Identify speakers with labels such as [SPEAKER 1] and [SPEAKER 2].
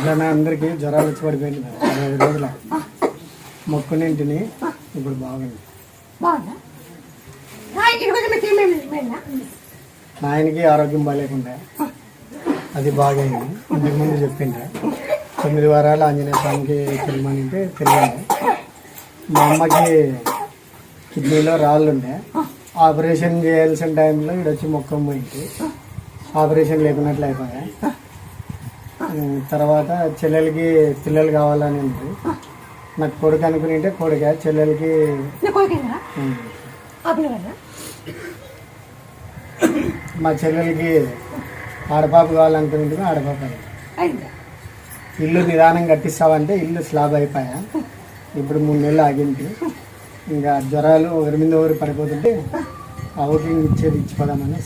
[SPEAKER 1] ఇట్లా అందరికి జ్వరాలు వచ్చి పడిపోయింది 20 రోజుల మొక్కునింటిని ఇప్పుడు బాగుంది. ఆయనకి ఆరోగ్యం బాగాలేకుండా అది బాగైంది. ఇంతకు ముందు చెప్పిండే 9 వారాలు ఆంజనేయ స్వామికి తిరగమనింటే తిరిగిండే. మా అమ్మకి కిడ్నీలో రాళ్ళు ఉండే, ఆపరేషన్ చేయాల్సిన టైంలో ఇక్కడ వచ్చి మొక్కం పోయింది. ఆపరేషన్ లేకున్నట్లు అయిపోయా. తర్వాత చెల్లెలకి పిల్లలు కావాలని ఉంది. నాకు కొడుకు అనుకుని కొడుక, చెల్లెలకి మా చెల్లెలకి ఆడపాప కావాలనుకుని ఆడపాప. ఇల్లు నిదానం కట్టిస్తావంటే ఇల్లు స్లాబ్ అయిపోయా. ఇప్పుడు 3 నెలలు ఆగింది. ఇంకా జ్వరాలు ఒకరి మీద ఒకరు పడిపోతుంటే అవుటింగ్ ఇచ్చిపోదామని